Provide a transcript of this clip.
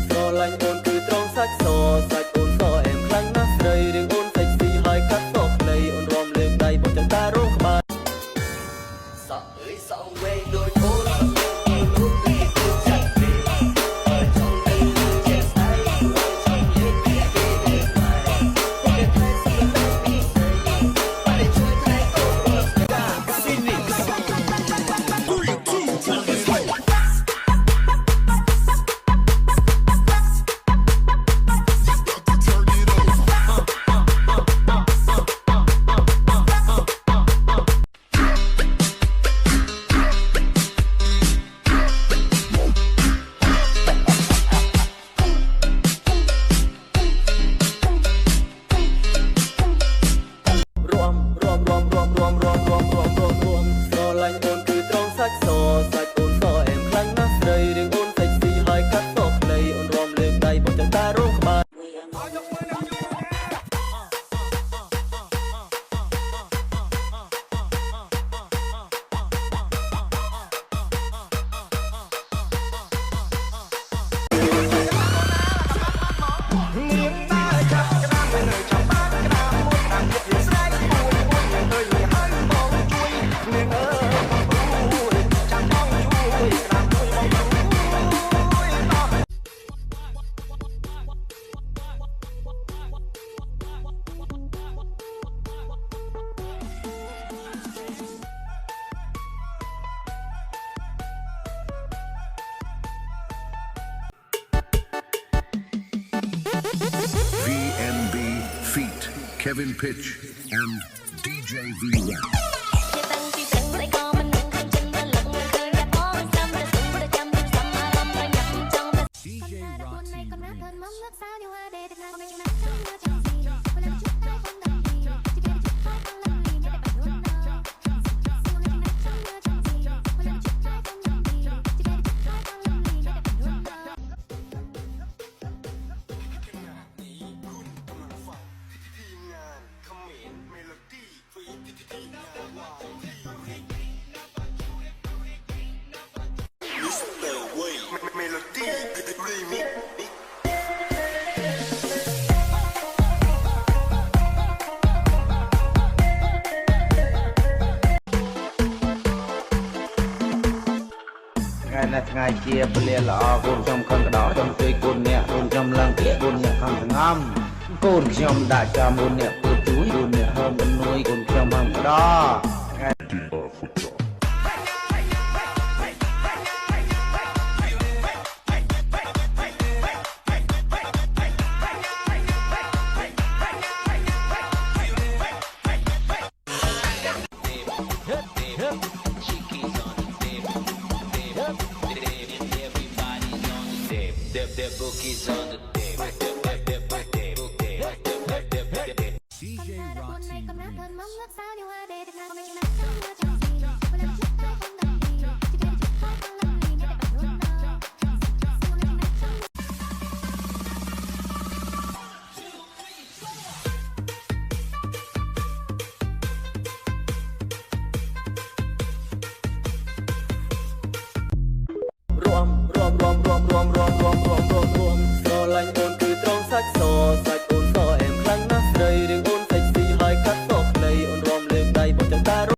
ស្រឡាញ់អូនគឺត្រង់សាច់សសាច់អូនសអែមខ្លាំងណាស់ស្រីរឿងអូនសាច់ស៊ីហើយកាត់សខ្លីអូនរំលើកដៃបងចង់តារងក្បាលសក់អើយសក់វែងដូចអូនVNB Feet, Kevin Pitch and DJ V-Rap. Melody Remix ថ្ងៃជាពលាល្អកូនខ្ញុំខំកដោខ្ញុំជួយគុណអ្នកកូនខ្ញុំឡើងពាក្យគុណអ្នកខំសងំកូនខ្ញុំដាក់ចាំមុនអ្នកពើជួយគុណអ្នកហើមបន្នួយកូនខ្ញុំហំកដោTheir bookies on the